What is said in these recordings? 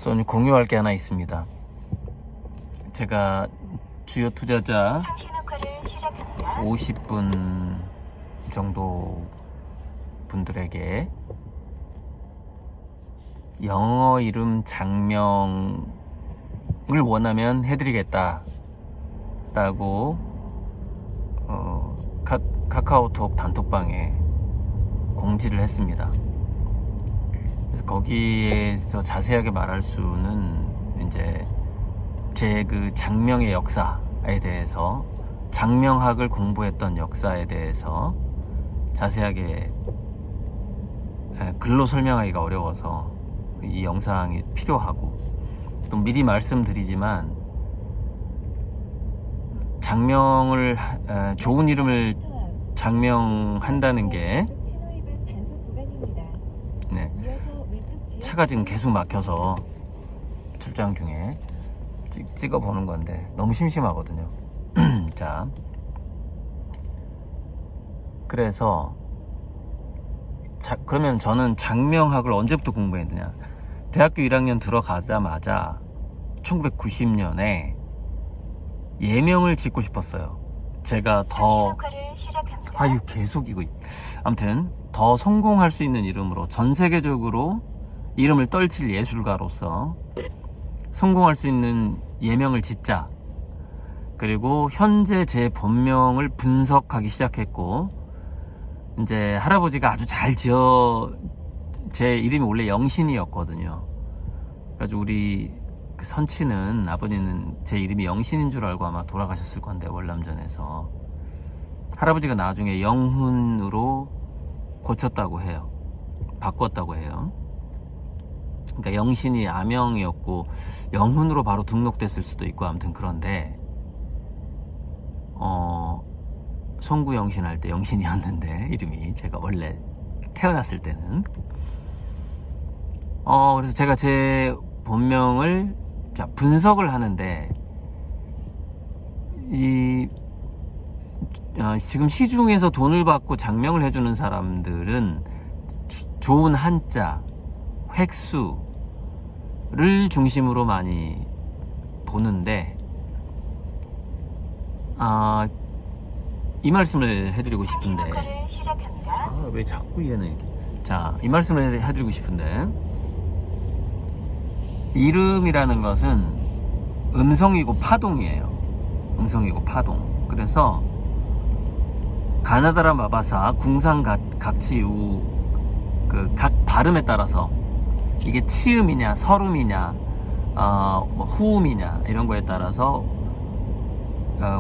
오늘 공유할 게 하나 있습니다. 제가 주요 투자자 50분 정도 분들에게 영어 이름 장명을 원하면 해드리겠다 라고 카카오톡 단톡방에 공지를 했습니다. 그래서 거기에서 자세하게 말할 수는 이제 제 그 장명의 역사에 대해서, 장명학을 공부했던 역사에 대해서 자세하게 글로 설명하기가 어려워서 이 영상이 필요하고, 또 미리 말씀드리지만 장명을 좋은 이름을 장명한다는 게, 네, 차가 지금 계속 막혀서 출장 중에 찍어보는 건데 너무 심심하거든요. 자, 그래서 그러면 저는 장명학을 언제부터 공부했느냐? 대학교 1학년 들어가자마자 1990년에 예명을 짓고 싶었어요. 제가 더 아무튼 더 성공할 수 있는 이름으로, 전 세계적으로 이름을 떨칠 예술가로서 성공할 수 있는 예명을 짓자. 그리고 현재 제 본명을 분석하기 시작했고, 이제 할아버지가 아주 잘 제 이름이 원래 영신이었거든요. 그래서 우리 선치는, 아버지는 제 이름이 영신인 줄 알고 아마 돌아가셨을 건데, 월남전에서. 할아버지가 나중에 영훈으로 고쳤다고 해요. 바꿨다고 해요. 그러니까 영신이 아명이었고 영훈으로 바로 등록됐을 수도 있고, 아무튼 그런데 송구영신 할 때 영신이었는데, 이름이 제가 원래 태어났을 때는. 그래서 제가 제 본명을 분석을 하는데, 지금 시중에서 돈을 받고 장명을 해주는 사람들은 좋은 한자, 획수를 중심으로 많이 보는데, 이 말씀을 해드리고 싶은데, 왜 자꾸 얘는 이렇게. 자, 이 말씀을 해드리고 싶은데, 이름이라는 것은 음성이고 파동이에요. 음성이고 파동. 그래서 가나다라 마바사, 궁상각치우, 각 발음에 따라서 이게 치음이냐 서름이냐 후음이냐 이런 거에 따라서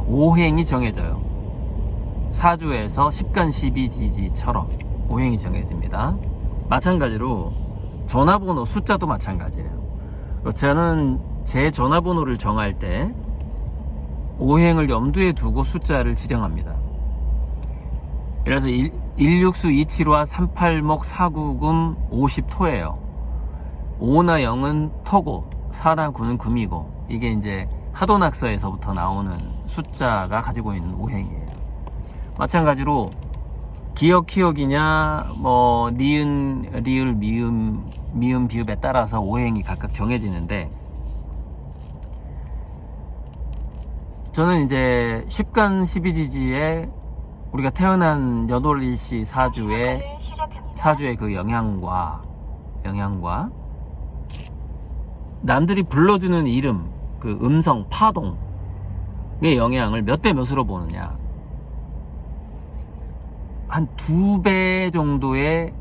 오행이 정해져요. 사주에서 10간 12지지처럼 오행이 정해집니다. 마찬가지로 전화번호 숫자도 마찬가지예요. 저는 제 전화번호를 정할 때 오행을 염두에 두고 숫자를 지정합니다. 그래서 1육수 275와 38목 4구금 50토예요. 5나 0은 토고, 4나 9는 금이고, 이게 이제 하도낙서에서부터 나오는 숫자가 가지고 있는 오행이에요. 마찬가지로 기역, 키역이냐, 니은, 리을, 미음, 비읍에 따라서 오행이 각각 정해지는데, 저는 이제 10간 12지지에 우리가 태어난 여돌일시 사주의 그 영향과 남들이 불러주는 이름, 그 음성, 파동의 영향을 몇 대 몇으로 보느냐, 한 2배 정도의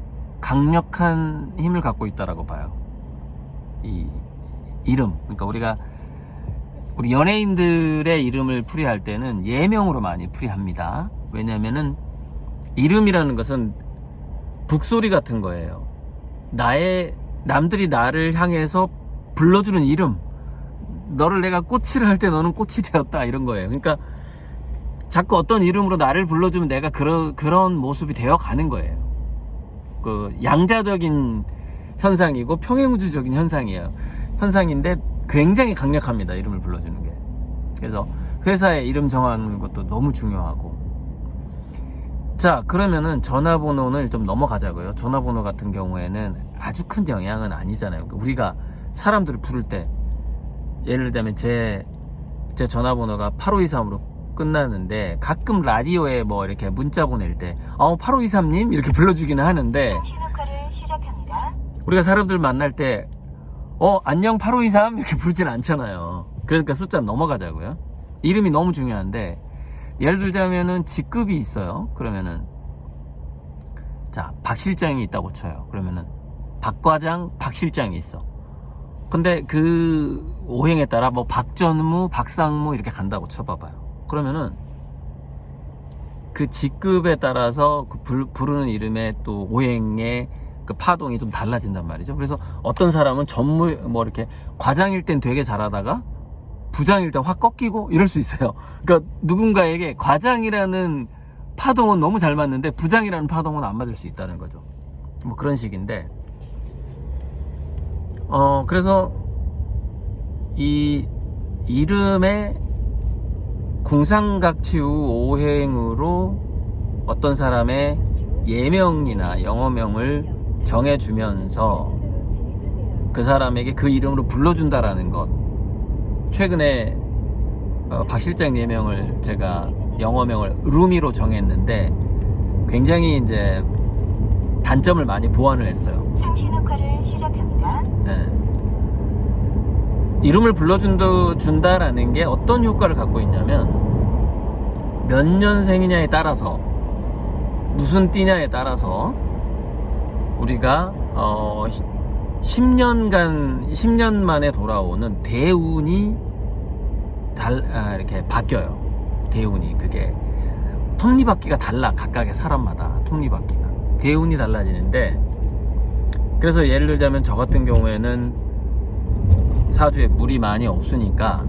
강력한 힘을 갖고 있다라고 봐요. 이 이름, 그러니까 우리 연예인들의 이름을 풀이할 때는 예명으로 많이 풀이합니다. 왜냐면은 이름이라는 것은 북소리 같은 거예요. 남들이 나를 향해서 불러주는 이름, 너를 내가 꽃을 할 때 너는 꽃이 되었다, 이런 거예요. 그러니까 자꾸 어떤 이름으로 나를 불러주면 내가 그런 모습이 되어 가는 거예요. 그 양자적인 현상이고 평행우주적인 현상인데 굉장히 강력합니다, 이름을 불러주는 게. 그래서 회사의 이름 정하는 것도 너무 중요하고. 자, 그러면은 전화번호는 좀 넘어가자고요. 전화번호 같은 경우에는 아주 큰 영향은 아니잖아요. 우리가 사람들을 부를 때, 예를 들자면 제 전화번호가 8523으로 끝나는데, 가끔 라디오에 뭐 이렇게 문자 보낼 때 8523님 이렇게 불러주기는 하는데, 우리가 사람들 만날 때 안녕 8523 이렇게 부르진 않잖아요. 그러니까 숫자 넘어가자고요. 이름이 너무 중요한데, 예를 들자면은 직급이 있어요. 그러면은 자, 박 실장이 있다고 쳐요. 그러면은 박 과장, 박 실장이 있어. 근데 그 오행에 따라 뭐 박전무, 박상무 이렇게 간다고 쳐봐봐요. 그러면은 그 직급에 따라서 그 부르는 이름의 또 오행의 그 파동이 좀 달라진단 말이죠. 그래서 어떤 사람은 전무 뭐 이렇게 과장일 땐 되게 잘하다가 부장일 땐 확 꺾이고 이럴 수 있어요. 그러니까 누군가에게 과장이라는 파동은 너무 잘 맞는데 부장이라는 파동은 안 맞을 수 있다는 거죠. 뭐 그런 식인데, 그래서 이 이름의 궁상각취우 오행으로 어떤 사람의 예명이나 영어명을 정해주면서 그 사람에게 그 이름으로 불러준다라는 것. 최근에 박 실장 예명을 제가 영어명을 루미로 정했는데 굉장히 이제 단점을 많이 보완을 했어요. 상시 녹화를 시작합니다. 네. 이름을 불러준다라는 게 어떤 효과를 갖고 있냐면, 몇 년생이냐에 따라서, 무슨 띠냐에 따라서 우리가 10년 만에 돌아오는 대운이 이렇게 바뀌어요. 대운이 그게 톱니바퀴가 달라. 각각의 사람마다 톱니바퀴가 대운이 달라지는데, 그래서 예를 들자면 저 같은 경우에는 사주에 물이 많이 없으니까,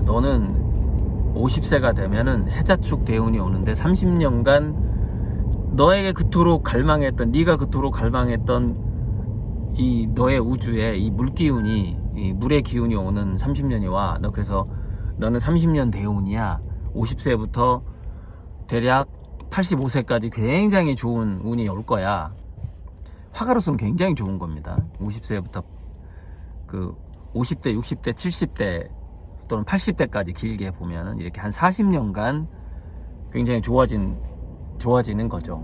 너는 50세가 되면은 해자축 대운이 오는데 30년간 너에게 그토록 갈망했던, 네가 그토록 갈망했던 이 너의 우주에 이 물기운이, 이 물의 기운이 오는 30년이 와. 그래서 너는 30년 대운이야. 50세부터 대략 85세까지 굉장히 좋은 운이 올 거야. 화가로서는 굉장히 좋은 겁니다. 50세부터 그 50대, 60대, 70대 또는 80대까지 길게 보면은 이렇게 한 40년간 굉장히 좋아지는 거죠.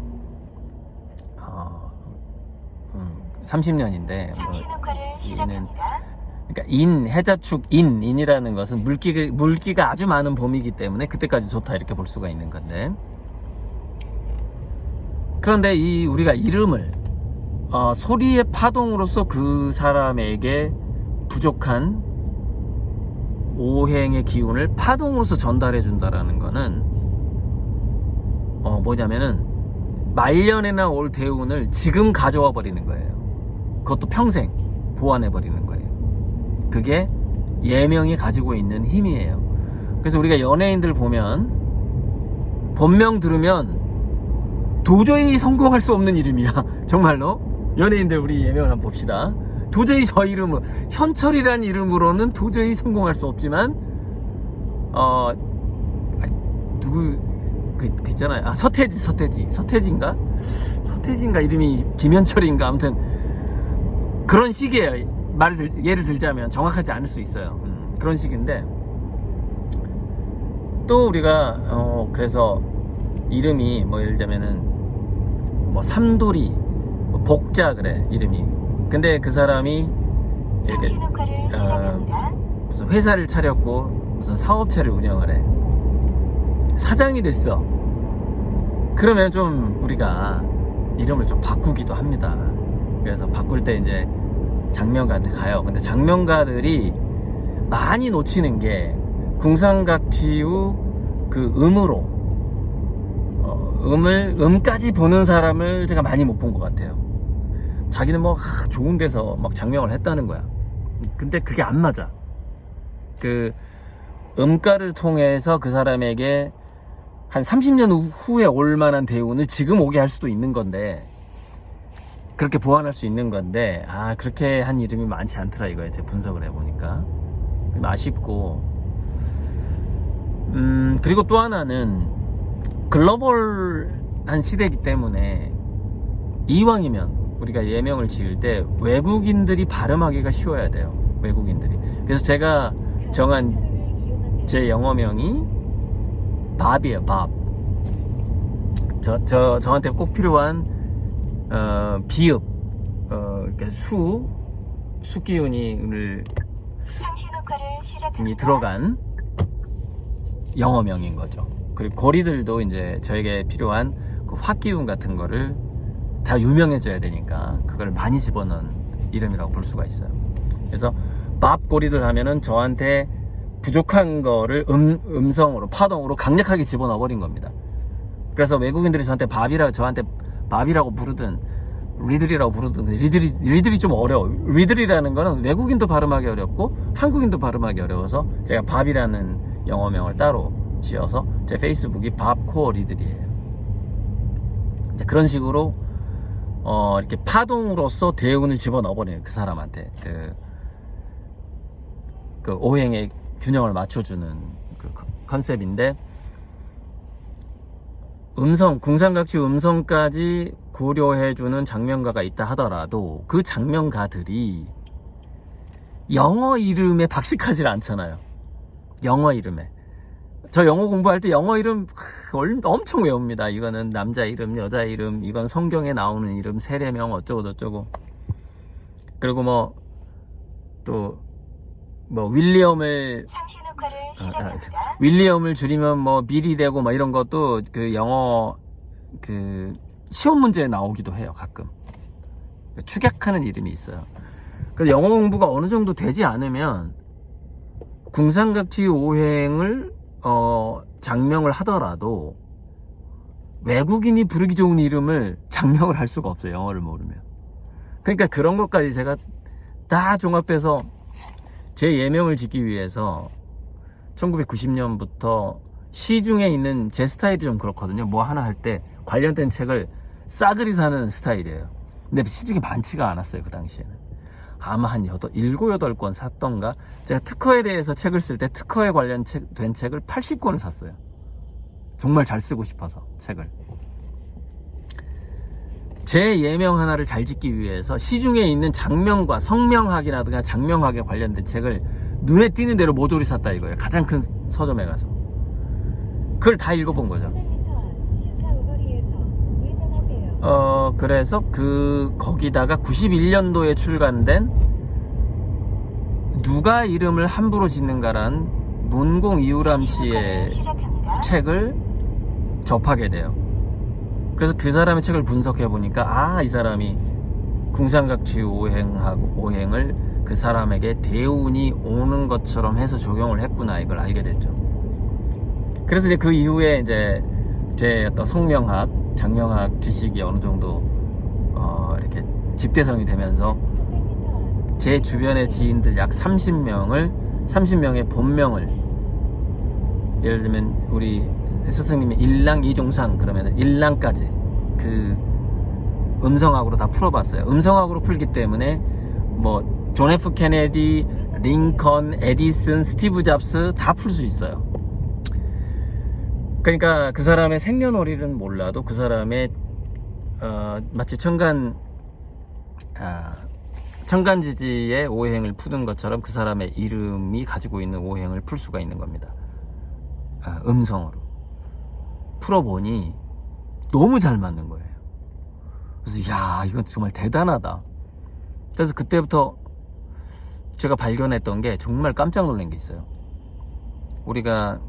30년인데 상시 녹화를 시작합니다. 그러니까 해자축인이라는 것은 물기가 아주 많은 봄이기 때문에 그때까지 좋다 이렇게 볼 수가 있는 건데, 그런데 우리가 이름을 소리의 파동으로서 그 사람에게 부족한 오행의 기운을 파동으로서 전달해 준다라는 거는 뭐냐면은 말년에나 올 대운을 지금 가져와 버리는 거예요. 그것도 평생 보완해 버리는 거예요. 그게 예명이 가지고 있는 힘이에요. 그래서 우리가 연예인들 보면 본명 들으면 도저히 성공할 수 없는 이름이야. 정말로 연예인들 우리 예명을 한번 봅시다. 도저히 저 이름은, 현철이란 이름으로는 도저히 성공할 수 없지만 누구 그 있잖아요. 서태지인가 이름이 김현철인가, 아무튼 그런 식이에요. 예를 들자면 정확하지 않을 수 있어요. 그런 식인데, 또 우리가 그래서 이름이 뭐 예를 들자면은 뭐 삼돌이, 뭐 복자 그래 이름이. 근데 그 사람이 이렇게 무슨 회사를 차렸고 무슨 사업체를 운영을 해. 사장이 됐어. 그러면 좀 우리가 이름을 좀 바꾸기도 합니다. 그래서 바꿀 때 이제 장명가한테 가요. 근데 장명가들이 많이 놓치는 게 궁상각취우 그 음으로 음까지 보는 사람을 제가 많이 못 본 것 같아요. 자기는 뭐 좋은 데서 막 장명을 했다는 거야. 근데 그게 안 맞아. 그 음가를 통해서 그 사람에게 한 30년 후에 올 만한 대운을 지금 오게 할 수도 있는 건데, 그렇게 보완할 수 있는 건데, 그렇게 한 이름이 많지 않더라 이거예요. 제가 분석을 해보니까 좀 아쉽고, 그리고 또 하나는 글로벌한 시대이기 때문에 이왕이면 우리가 예명을 지을 때 외국인들이 발음하기가 쉬워야 돼요. 외국인들이. 그래서 제가 정한 제 영어명이 밥이에요. 밥. 저한테 꼭 필요한 비읍, 그러니까 수기운이를 상시 녹화를 시작합니다. 들어간 영어명인 거죠. 그리고 고리들도 이제 저에게 필요한 그 화기운 같은 거를 다 유명해져야 되니까 그걸 많이 집어넣은 이름이라고 볼 수가 있어요. 그래서 밥 고리들 하면은 저한테 부족한 거를 음성으로 파동으로 강력하게 집어넣어 버린 겁니다. 그래서 외국인들이 저한테 밥이라고 부르든 리들이라고 부르든 리들이 좀 어려워. 리들이라는 거는 외국인도 발음하기 어렵고 한국인도 발음하기 어려워서 제가 밥이라는 영어명을 따로 지어서 제 페이스북이 밥코어 리들이에요. 그런 식으로 이렇게 파동으로서 대운을 집어넣어버리는 그 사람한테 그 오행의 균형을 맞춰주는 그 컨셉인데, 궁상각취 음성까지 고려해주는 장명가가 있다 하더라도 그 장명가들이 영어 이름에 박식하지 않잖아요. 영어 이름에. 저 영어 공부할 때 영어 이름 엄청 외웁니다. 이거는 남자 이름, 여자 이름, 이건 성경에 나오는 이름, 세례명 어쩌고 저쩌고. 그리고 윌리엄을 상시 녹화를 시작합니다. 윌리엄을 줄이면 밀이 되고 이런 것도 그 영어 그 시험 문제에 나오기도 해요. 가끔 축약하는 이름이 있어요. 그래서 영어 공부가 어느 정도 되지 않으면 궁상각취 오행을 장명을 하더라도 외국인이 부르기 좋은 이름을 장명을 할 수가 없어요. 영어를 모르면. 그러니까 그런 것까지 제가 다 종합해서 제 예명을 짓기 위해서 1990년부터 시중에 있는 제 스타일이 좀 그렇거든요. 뭐 하나 할 때 관련된 책을 싸그리 사는 스타일이에요. 근데 시중에 많지가 않았어요. 그 당시에는. 아마 한 7, 8권 샀던가. 제가 특허에 대해서 책을 쓸 때 특허에 관련된 책을 80권을 샀어요. 정말 잘 쓰고 싶어서 책을. 제 예명 하나를 잘 짓기 위해서 시중에 있는 장명과 성명학이라든가 장명학에 관련된 책을 눈에 띄는 대로 모조리 샀다 이거예요. 가장 큰 서점에 가서. 그걸 다 읽어본 거죠. 그래서 거기다가 91년도에 출간된 누가 이름을 함부로 짓는가란 문공 이우람 씨의 책을 접하게 돼요. 그래서 그 사람의 책을 분석해 보니까 이 사람이 궁상각취 오행을 그 사람에게 대운이 오는 것처럼 해서 적용을 했구나, 이걸 알게 됐죠. 그래서 이제 그 이후에 이제 제 어떤 성명학, 장명학 지식이 어느 정도 이렇게 집대성이 되면서 제 주변의 지인들 약 30명의 본명을, 예를 들면 우리 스승님이 일랑 이종상 그러면 일랑까지 그 음성학으로 다 풀어봤어요. 음성학으로 풀기 때문에 존 F 케네디, 링컨, 에디슨, 스티브 잡스 다 풀 수 있어요. 그러니까 그 사람의 생년월일은 몰라도 그 사람의 마치 천간지지의 오행을 푸는 것처럼 그 사람의 이름이 가지고 있는 오행을 풀 수가 있는 겁니다. 음성으로 풀어보니 너무 잘 맞는 거예요. 그래서 이건 정말 대단하다. 그래서 그때부터 제가 발견했던 게 정말 깜짝 놀란 게 있어요. 우리가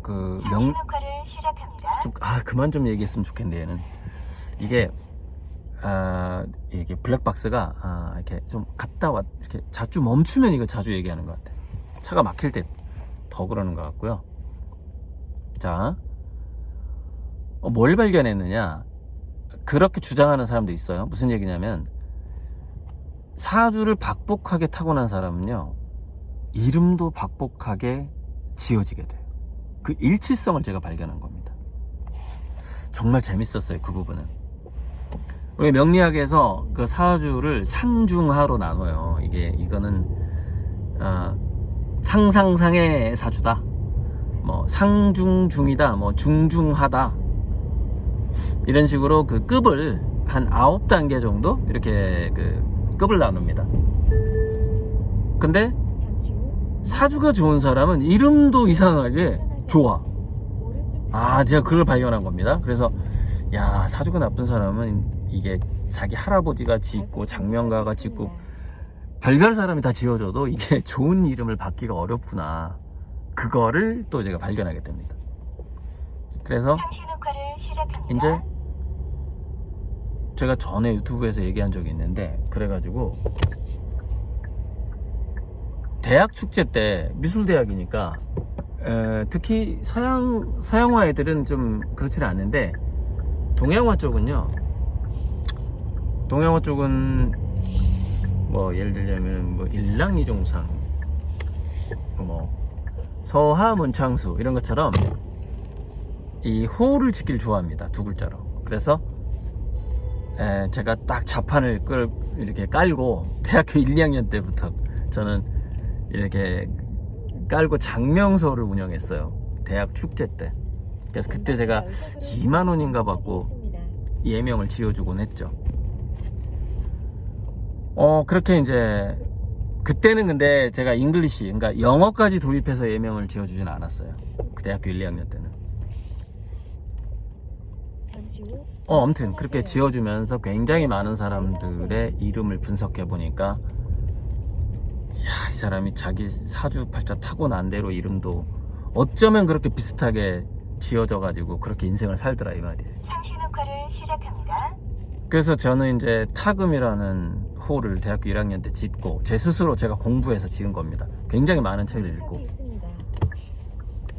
상시 녹화를 시작합니다. 그만 좀 얘기했으면 좋겠는데, 얘는 이게 블랙박스가 이렇게 좀 갔다 왔 이렇게 자주 멈추면 이거 자주 얘기하는 것 같아. 차가 막힐 때 더 그러는 것 같고요. 자, 뭘 발견했느냐? 그렇게 주장하는 사람도 있어요. 무슨 얘기냐면 사주를 박복하게 타고난 사람은요, 이름도 박복하게 지어지게 돼요. 그 일치성을 제가 발견한 겁니다. 정말 재밌었어요, 그 부분은. 우리 명리학에서 그 사주를 상중하로 나눠요. 이거는 상상상의 사주다, 상중중이다, 중중하다, 이런 식으로 그 급을 한 9단계 정도 이렇게 그 급을 나눕니다. 근데 잠시 후 사주가 좋은 사람은 이름도 이상하게 좋아. 오른쪽 제가 그걸 발견한 겁니다. 그래서 야, 사주가 나쁜 사람은 이게 자기 할아버지가 짓고 장명가가 짓고 별별 사람이 다 지어줘도 이게 좋은 이름을 받기가 어렵구나. 그거를 또 제가 발견하게 됩니다. 그래서 상신 효과를 시작합니다. 이제 제가 전에 유튜브에서 얘기한 적이 있는데, 그래가지고 대학 축제 때 미술대학이니까 특히 서양화 애들은 좀 그렇지는 않은데, 동양화 쪽은요, 동양화 쪽은 뭐 예를 들자면 뭐 일랑이종상, 뭐 서하문창수 이런 것처럼 이 호를 짓기를 좋아합니다. 두 글자로. 그래서 제가 딱 자판을 이렇게 깔고 대학교 1, 2학년 때부터 저는 이렇게 깔고 장명소를 운영했어요. 대학 축제 때. 그래서 그때 제가 2만 원인가 받고 예명을 지어주곤 했죠. 그렇게 이제 그때는 근데 제가 잉글리시, 그러니까 영어까지 도입해서 예명을 지어주진 않았어요. 그 대학교 1, 2학년 때는. 잠시 후 아무튼 그렇게 지어주면서 굉장히 많은 사람들의 이름을 분석해 보니까, 야, 이 사람이 자기 사주팔자 타고난 대로 이름도 어쩌면 그렇게 비슷하게 지어져 가지고 그렇게 인생을 살더라 이 말이에요. 상신 효과를 시작합니다. 그래서 저는 이제 타금이라는 호를 대학교 1학년 때 짓고, 제 스스로 제가 공부해서 지은 겁니다. 굉장히 많은 책을 읽고 있습니다.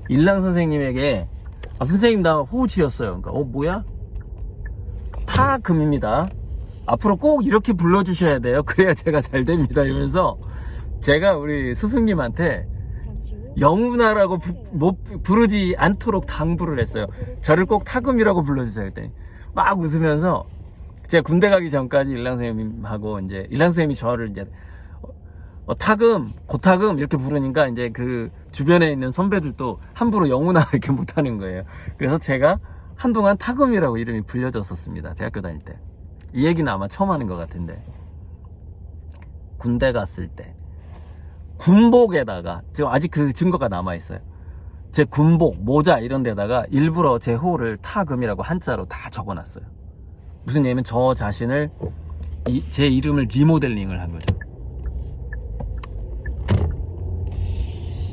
일랑 선생님에게 선생님 나 호 지었어요. 그러니까 뭐야? 타금입니다. 앞으로 꼭 이렇게 불러주셔야 돼요. 그래야 제가 잘 됩니다. 이러면서 제가 우리 스승님한테 잠시 후 영훈아라고 부르지 않도록 당부를 했어요. 저를 꼭 타금이라고 불러주세요. 그랬더니 막 웃으면서, 제가 군대 가기 전까지 일랑 선생님하고 이제 일랑 선생님이 저를 이제 타금, 고타금 이렇게 부르니까 이제 그 주변에 있는 선배들도 함부로 영훈아 이렇게 못하는 거예요. 그래서 제가 한동안 타금이라고 이름이 불려졌었습니다. 대학교 다닐 때. 이 얘기는 아마 처음 하는 것 같은데, 군대 갔을 때 군복에다가, 지금 아직 그 증거가 남아있어요. 제 군복, 모자 이런 데다가 일부러 제 호를 타금이라고 한자로 다 적어놨어요. 무슨 얘기냐면 저 자신을, 제 이름을 리모델링을 한 거죠.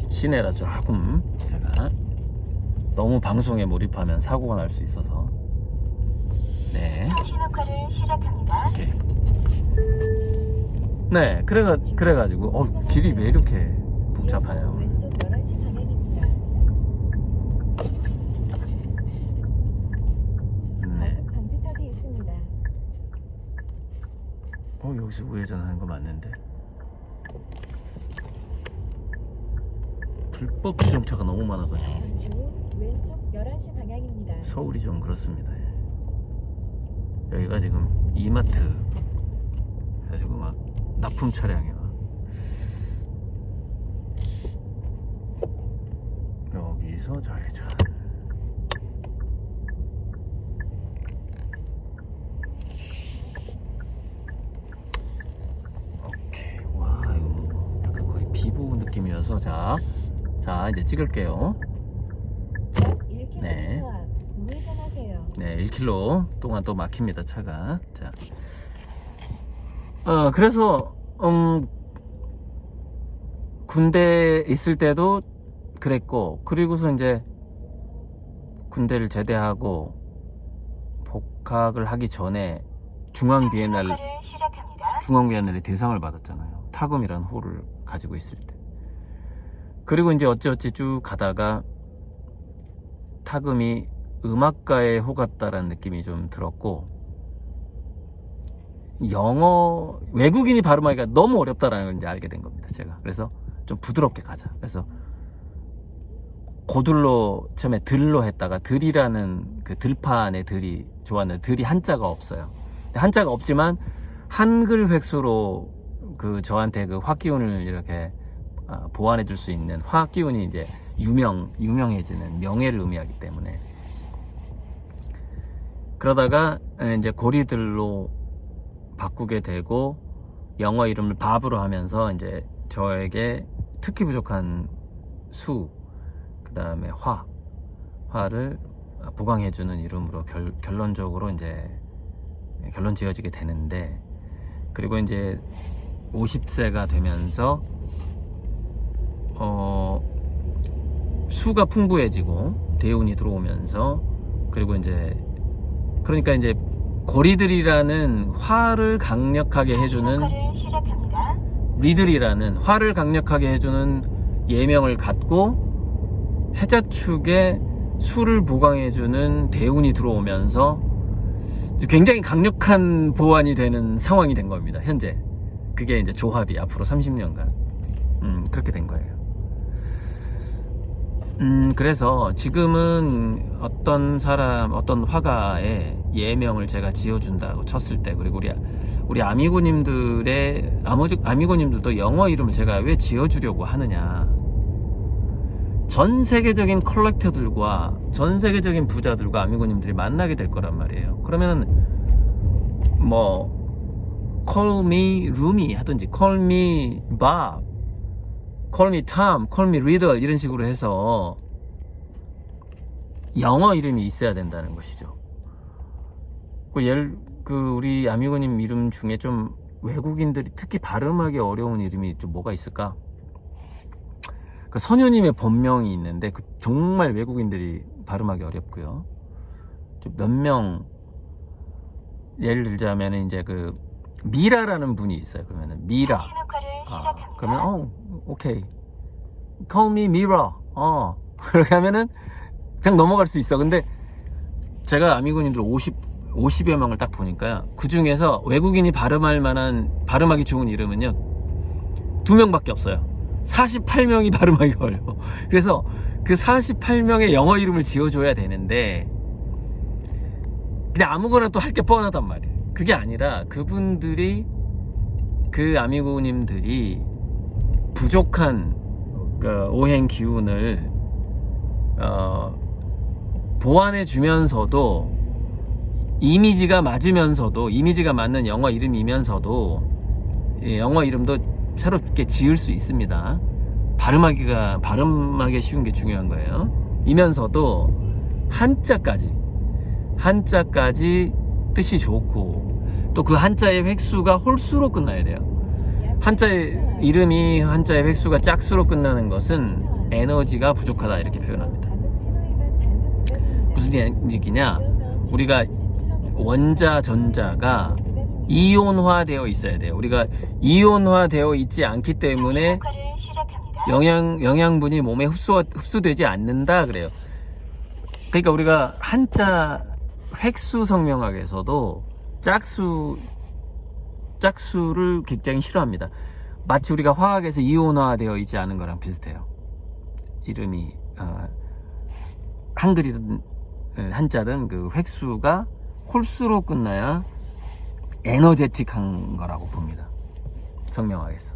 시내라 조금 제가 너무 방송에 몰입하면 사고가 날 수 있어서. 네. 상신 효과를 시작합니다. 오케이. 네, 그래가지고 길이 왜 이렇게 복잡하냐고. 왼쪽 11시 방향입니다. 네. 과속 방지턱이 있습니다. 여기서 우회전하는 거 맞는데. 불법 주정차가 너무 많아가지고 잠시 후 왼쪽 11시 방향입니다. 서울이 좀 그렇습니다. 여기가 지금 이마트 해가지고 막 납품 차량이 막 여기서 좌회전. 오케이. 와, 이거 뭐 약간 거의 비보 느낌이어서 자 이제 찍을게요. 1km 네. 앞 우회전하세요. 네, 1km 동안 또 막힙니다, 차가. 자, 그래서 군대에 있을 때도 그랬고, 그리고서 이제 군대를 제대하고 복학을 하기 전에 중앙비엔날레 대상을 받았잖아요. 타금이라는 호를 가지고 있을 때. 그리고 이제 어찌어찌 쭉 가다가 타금이 음악가의 호 같다라는 느낌이 좀 들었고, 영어 외국인이 발음하기가 너무 어렵다라는 걸 이제 알게 된 겁니다, 제가. 그래서 좀 부드럽게 가자. 그래서 고들로 처음에 들로 했다가, 들이라는 그 들판의 들이 좋았는데, 들이 한자가 없어요. 한자가 없지만 한글 획수로 그 저한테 그 화기운을 이렇게 보완해 줄 수 있는, 화기운이 이제 유명해지는 명예를 의미하기 때문에 그러다가 이제 고리들로 바꾸게 되고 영어 이름을 밥으로 하면서 이제 저에게 특히 부족한 수, 그 다음에 화를 보강해주는 이름으로 결론적으로 이제 결론 지어지게 되는데, 그리고 이제 50세가 되면서 수가 풍부해지고 대운이 들어오면서, 그리고 이제 그러니까 이제 고리들이라는 화를 강력하게 해주는, 리들이라는 화를 강력하게 해주는 예명을 갖고 해자축에 수를 보강해주는 대운이 들어오면서 굉장히 강력한 보완이 되는 상황이 된 겁니다. 현재 그게 이제 조합이 앞으로 30년간 그렇게 된 거예요. 그래서 지금은 어떤 화가의 예명을 제가 지어준다고 쳤을 때, 그리고 우리 아미고님들도 영어 이름을 제가 왜 지어주려고 하느냐, 전 세계적인 컬렉터들과 전 세계적인 부자들과 아미고님들이 만나게 될 거란 말이에요. 그러면은 뭐 call me 루미 하든지 call me Bob, call me Tom, call me Riddle 이런 식으로 해서 영어 이름이 있어야 된다는 것이죠. 우리 아미고님 이름 중에 좀 외국인들이 특히 발음하기 어려운 이름이 좀 뭐가 있을까? 그 선유님의 본명이 있는데 정말 외국인들이 발음하기 어렵고요. 몇 명 예를 들자면 이제 미라라는 분이 있어요. 그러면은 미라. 그러면 오케이. Call me Mira. 그렇게 하면은 그냥 넘어갈 수 있어. 근데 제가 아미고님들 50여 명을 딱 보니까 그 중에서 외국인이 발음하기 좋은 이름은요 2명밖에 없어요. 48명이 발음하기 어려워. 그래서 그 48명의 영어 이름을 지어줘야 되는데 그냥 아무거나 또 할 게 뻔하단 말이에요. 그게 아니라 그 아미고님들이 부족한 오행 기운을 보완해 주면서도 이미지가 맞는 영어 이름이면서도 영어 이름도 새롭게 지을 수 있습니다. 발음하기 쉬운 게 중요한 거예요. 이면서도 한자까지 뜻이 좋고, 또 그 한자의 획수가 홀수로 끝나야 돼요. 한자의 획수가 짝수로 끝나는 것은 에너지가 부족하다 이렇게 표현합니다. 무슨 얘기냐? 우리가 원자 전자가 이온화되어 있어야 돼요. 우리가 이온화되어 있지 않기 때문에 영양분이 몸에 흡수되지 않는다 그래요. 그러니까 우리가 한자 획수 성명학에서도 짝수를 굉장히 싫어합니다. 마치 우리가 화학에서 이온화되어 있지 않은 거랑 비슷해요. 이름이 한글이든 한자든 그 획수가 홀수로 끝나야 에너제틱한 거라고 봅니다. 성명학에서.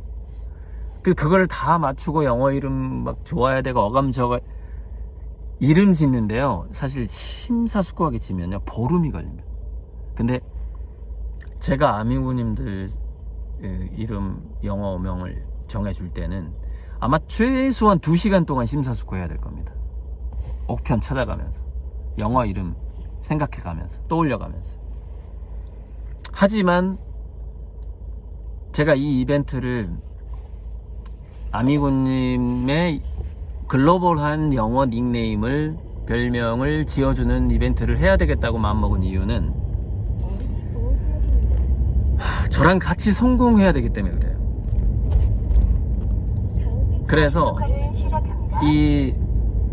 그걸 다 맞추고 영어 이름 막 좋아야 되고 어감저감 이름 짓는데요, 사실 심사숙고하게 지면요 보름이 걸립니다. 근데 제가 아미고님들 이름 영어명을 정해줄 때는 아마 최소한 2시간 동안 심사숙고해야 될 겁니다. 옥편 찾아가면서 영어 이름 생각해가면서 떠올려가면서. 하지만 제가 이 이벤트를 아미고님의 글로벌한 영어 별명을 지어주는 이벤트를 해야 되겠다고 마음먹은 이유는 저랑 같이 성공해야 되기 때문에 그래요. 그래서 이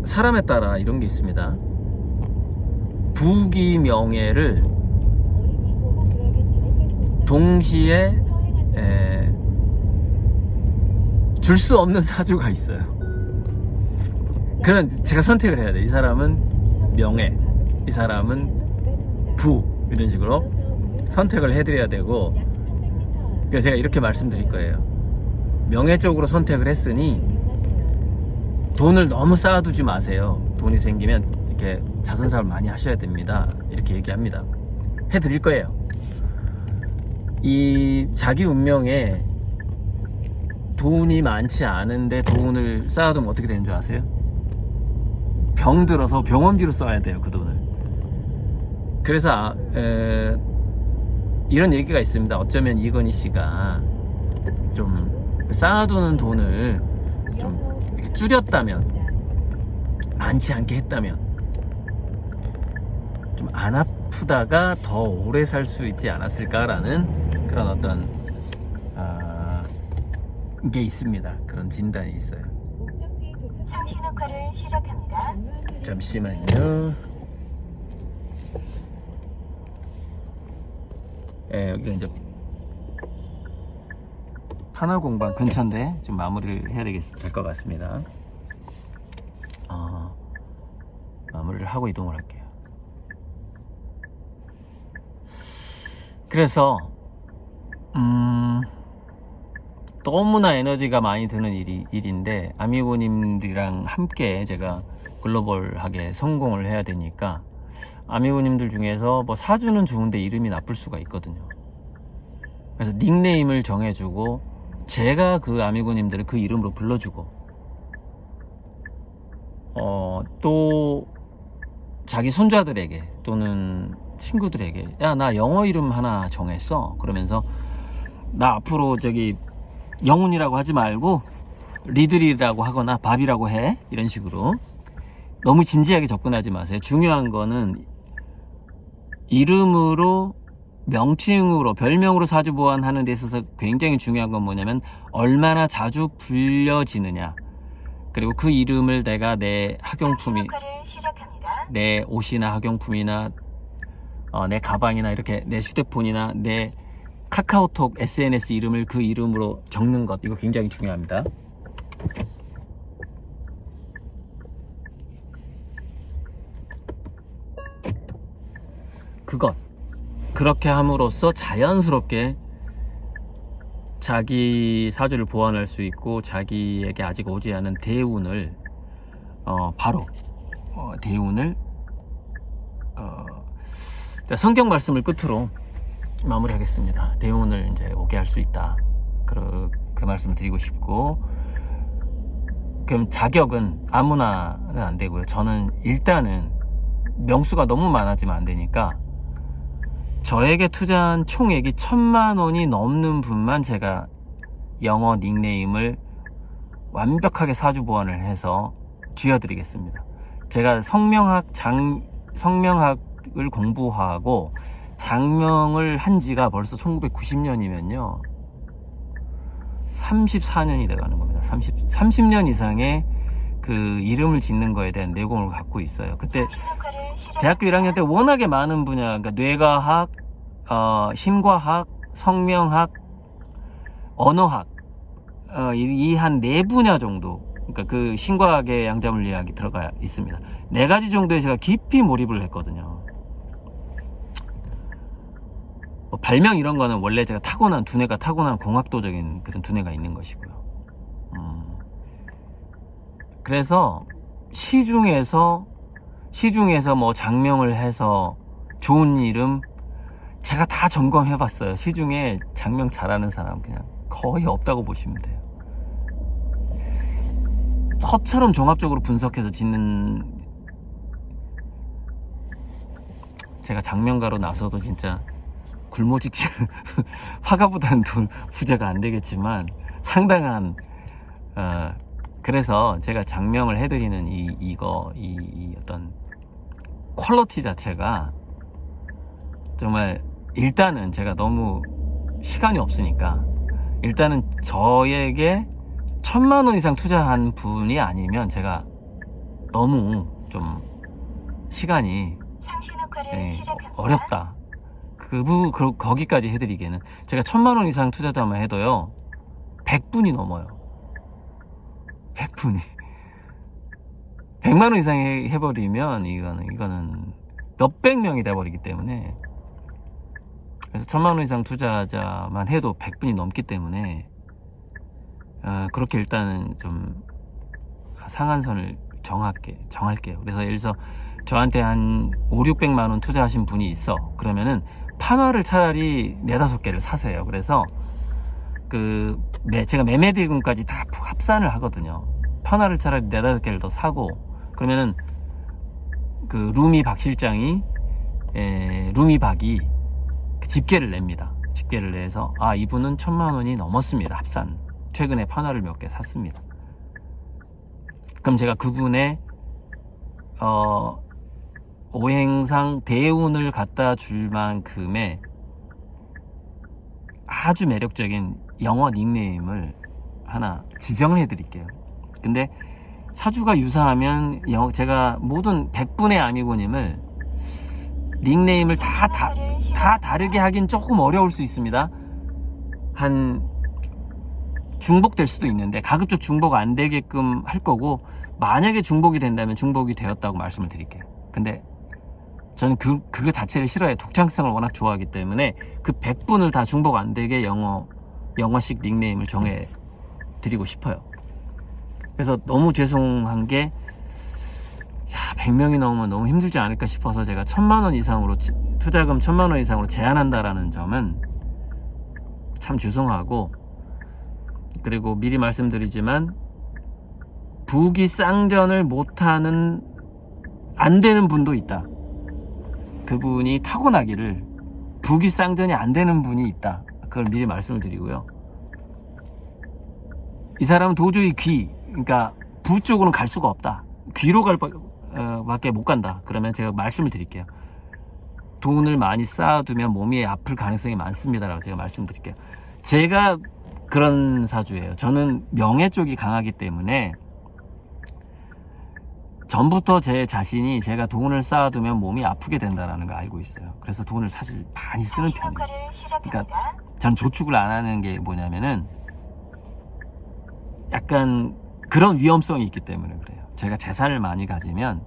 사람에 따라 이런 게 있습니다. 부귀 명예를 동시에 줄 수 없는 사주가 있어요. 그런 제가 선택을 해야 돼. 이 사람은 명예, 이 사람은 부, 이런 식으로 선택을 해드려야 되고, 그러니까 제가 이렇게 말씀드릴 거예요. 명예 쪽으로 선택을 했으니 돈을 너무 쌓아두지 마세요. 돈이 생기면 이렇게 자선사업을 많이 하셔야 됩니다. 이렇게 얘기합니다. 해드릴 거예요. 이 자기 운명에 돈이 많지 않은데 돈을 쌓아두면 어떻게 되는 줄 아세요? 병 들어서 병원비로 써야 돼요, 그 돈을. 그래서 이런 얘기가 있습니다. 어쩌면 이건희 씨가 좀 쌓아두는 돈을 좀 이렇게 줄였다면, 많지 않게 했다면 좀 안 아프다가 더 오래 살 수 있지 않았을까라는 그런 어떤 게 있습니다. 그런 진단이 있어요. 목적지에 도착하겠습니다. 상신 녹화를 시작합니다. 잠시만요. 여기가 이제 하나공방 근처인데 좀 마무리를 해야 될 것 같습니다. 마무리를 하고 이동을 할게요. 그래서 너무나 에너지가 많이 드는 일인데 아미고님들이랑 함께 제가 글로벌하게 성공을 해야 되니까 아미고님들 중에서 뭐 사주는 좋은데 이름이 나쁠 수가 있거든요. 그래서 닉네임을 정해주고 제가 그 아미고님들을 그 이름으로 불러주고 또 자기 손자들에게 또는 친구들에게 야, 나 영어 이름 하나 정했어. 그러면서 나 앞으로 저기 영훈이라고 하지 말고 리들이라고 하거나 밥이라고 해. 이런 식으로 너무 진지하게 접근하지 마세요. 중요한 거는 이름으로 명칭으로 별명으로 사주 보완하는 데 있어서 굉장히 중요한 건 뭐냐면 얼마나 자주 불려지느냐, 그리고 그 이름을 내가 내 학용품이 녹화를 시작합니다. 내 옷이나 학용품이나 내 가방이나 이렇게 내 휴대폰이나 내 카카오톡 SNS 이름을 그 이름으로 적는 것, 이거 굉장히 중요합니다. 그렇게 함으로써 자연스럽게 자기 사주를 보완할 수 있고 자기에게 아직 오지 않은 대운을 바로 대운을 성경 말씀을 끝으로 마무리하겠습니다. 대운을 이제 오게 할 수 있다. 그 말씀을 드리고 싶고, 그럼 자격은 아무나는 안 되고요. 저는 일단은 명수가 너무 많아지면 안 되니까 저에게 투자한 총액이 1000만 원이 넘는 분만 제가 영어 닉네임을 완벽하게 사주 보완을 해서 쥐어드리겠습니다. 제가 성명학을 공부하고 장명을 한 지가 벌써 1990년이면요 34년이 돼가는 겁니다. 30년 이상의 그 이름을 짓는 거에 대한 내공을 갖고 있어요. 그때 상신 녹화를 시작합니다. 대학교 1학년 때 워낙에 많은 분야, 그러니까 뇌과학, 신과학, 성명학, 언어학, 이 한 4분야 정도, 그러니까 그 신과학의 양자물리학이 들어가 있습니다. 4가지 정도에 제가 깊이 몰입을 했거든요. 뭐 발명 이런 거는 원래 제가 두뇌가 타고난 공학도적인 그런 두뇌가 있는 것이고요. 그래서 시중에서 뭐 장명을 해서 좋은 이름 제가 다 점검해 봤어요. 시중에 장명 잘하는 사람 그냥 거의 없다고 보시면 돼요. 저처럼 종합적으로 분석해서 짓는, 제가 장명가로 나서도 진짜 굶어 죽지 화가보다는 부자가 안 되겠지만 상당한 그래서 제가 장명을 해드리는 이 어떤 퀄리티 자체가 정말, 일단은 제가 너무 시간이 없으니까 일단은 저에게 1000만 원 이상 투자한 분이 아니면 제가 너무 좀 시간이 상신 녹화를 시작합니다. 어렵다. 거기까지 해드리기에는 제가 1000만 원 이상 투자자만 해도요 100분이 넘어요. 100분이 100만 원 이상 해버리면 이거는 몇백 명이 돼버리기 때문에, 그래서 1000만 원 이상 투자자만 해도 100분이 넘기 때문에 그렇게 일단은 좀 상한선을 정할게요. 그래서 예를 들어서 저한테 한 5,600만 원 투자하신 분이 있어. 그러면은 판화를 차라리 4-5개를 사세요. 그래서 제가 매매 대금까지 다 합산을 하거든요. 판화를 차라리 4-5개를 더 사고, 그러면은 루미 박 실장이 루미 박이 집계를 냅니다. 집계를 내서 이분은 1,000만 원이 넘었습니다. 합산. 최근에 판화를 몇 개 샀습니다. 그럼 제가 그분의 오행상 대운을 갖다 줄 만큼의 아주 매력적인 영어 닉네임을 하나 지정을 해 드릴게요. 근데 사주가 유사하면 제가 모든 100분의 아미고님을 닉네임을 다 다르게 하긴 조금 어려울 수 있습니다. 중복될 수도 있는데 가급적 중복 안 되게끔 할 거고, 만약에 중복이 된다면 중복이 되었다고 말씀을 드릴게요. 근데 저는 그거 자체를 싫어해요. 독창성을 워낙 좋아하기 때문에 그 100분을 다 중복 안 되게 영어식 닉네임을 정해 드리고 싶어요. 그래서 너무 죄송한 게 100명이 넘으면 너무 힘들지 않을까 싶어서 제가 1,000만 원 이상으로, 투자금 1,000만 원 이상으로 제한한다라는 점은 참 죄송하고, 그리고 미리 말씀드리지만 부기 쌍전을 못하는 안 되는 분도 있다. 그분이 타고나기를 부기 쌍전이 안 되는 분이 있다. 그걸 미리 말씀을 드리고요. 이 사람은 도저히 그러니까 부 쪽으로는 갈 수가 없다. 귀로 밖에 못 간다. 그러면 제가 말씀을 드릴게요. 돈을 많이 쌓아두면 몸이 아플 가능성이 많습니다라고 제가 말씀드릴게요. 제가 그런 사주예요. 저는 명예 쪽이 강하기 때문에 전부터 제 자신이 제가 돈을 쌓아두면 몸이 아프게 된다는 걸 알고 있어요. 그래서 돈을 사실 많이 쓰는 편이에요. 그러니까 전 조축을 안 하는 게 뭐냐면은 약간 그런 위험성이 있기 때문에 그래요. 제가 재산을 많이 가지면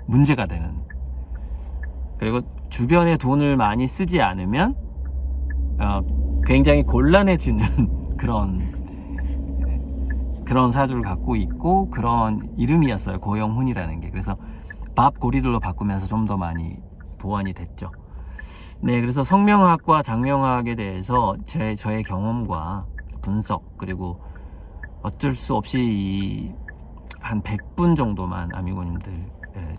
문제가 되는, 그리고 주변에 돈을 많이 쓰지 않으면 굉장히 곤란해지는 그런 사주를 갖고 있고, 그런 이름이었어요. 고영훈이라는 게. 그래서 밥 고리들로 바꾸면서 좀 더 많이 보완이 됐죠. 네, 그래서 성명학과 장명학에 대해서 저의 경험과 분석, 그리고 어쩔 수 없이 한 100분 정도만 아미고님들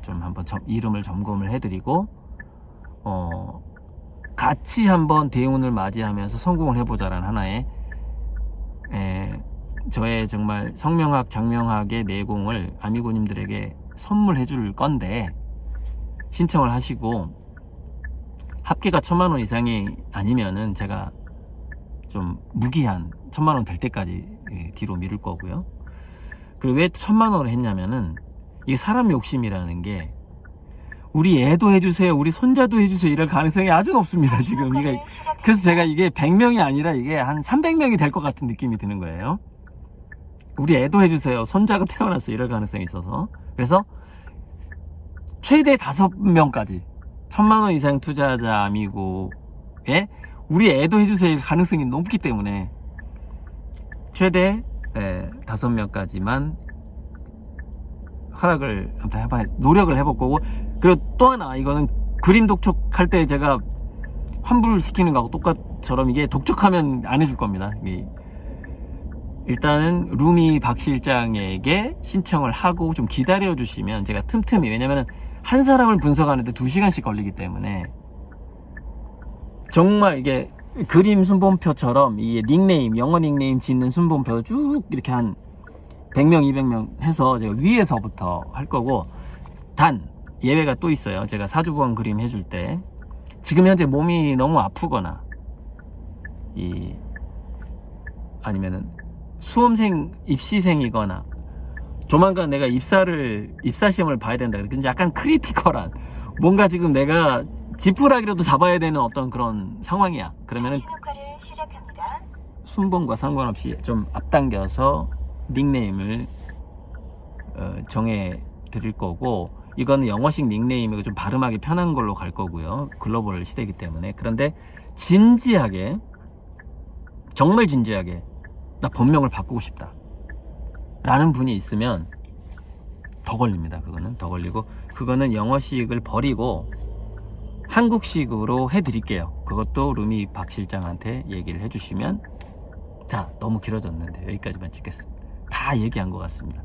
좀 한번 이름을 점검을 해드리고, 같이 한번 대운을 맞이하면서 성공을 해보자라는 하나의 저의 정말 성명학, 장명학의 내공을 아미고님들에게 선물해 줄 건데, 신청을 하시고 합계가 1,000만 원 이상이 아니면은 제가 좀 무기한 1,000만 원 될 때까지 뒤로 미룰 거고요. 그리고 왜 1,000만 원을 했냐면은, 이게 사람 욕심이라는 게 우리 애도 해주세요, 우리 손자도 해주세요 이럴 가능성이 아주 높습니다. 지금 그래서 제가 이게 100명이 아니라 이게 한 300명이 될 것 같은 느낌이 드는 거예요. 우리 애도 해주세요, 손자가 태어났어요 이럴 가능성이 있어서. 그래서 최대 5명까지 1,000만 원 이상 투자자 아미고에 우리 애도 해주세요 가능성이 높기 때문에 최대 5명까지만 허락을 노력을 해볼 거고, 그리고 또 하나, 이거는 그림 독촉할 때 제가 환불시키는 거하고 똑같처럼 이게 독촉하면 안 해줄 겁니다. 일단은 루미 박 실장에게 신청을 하고 좀 기다려 주시면 제가 틈틈이, 왜냐면 한 사람을 분석하는데 2시간씩 걸리기 때문에 정말 이게 그림 순번표처럼 이 닉네임, 영어 닉네임 짓는 순번표 쭉 이렇게 한 100명, 200명 해서 제가 위에서부터 할 거고, 단 예외가 또 있어요. 제가 사주보험 그림 해줄 때 지금 현재 몸이 너무 아프거나 아니면은 수험생, 입시생이거나 조만간 내가 입사 시험을 봐야 된다, 그러니까 약간 크리티컬한, 뭔가 지금 내가 지푸라기라도 잡아야 되는 어떤 그런 상황이야. 그러면은 순번과 상관없이 좀 앞당겨서 닉네임을 정해 드릴 거고, 이거는 영어식 닉네임이고 좀 발음하기 편한 걸로 갈 거고요. 글로벌 시대이기 때문에. 그런데 진지하게, 정말 진지하게 나 본명을 바꾸고 싶다 라는 분이 있으면 더 걸립니다. 그거는 더 걸리고, 그거는 영어식을 버리고 한국식으로 해드릴게요. 그것도 루미 박 실장한테 얘기를 해주시면. 자, 너무 길어졌는데 여기까지만 찍겠습니다. 다 얘기한 것 같습니다.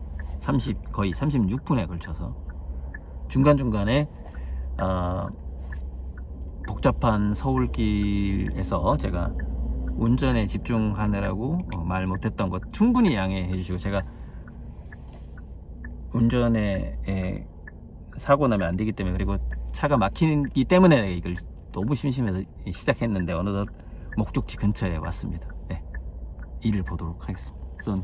거의 36분에 걸쳐서 중간중간에 복잡한 서울길에서 제가 운전에 집중하느라고 말 못했던 것 충분히 양해해 주시고, 제가 운전에 사고 나면 안 되기 때문에, 그리고 차가 막히기 때문에 이걸 너무 심심해서 시작했는데 어느덧 목적지 근처에 왔습니다. 네, 일을 보도록 하겠습니다. 우선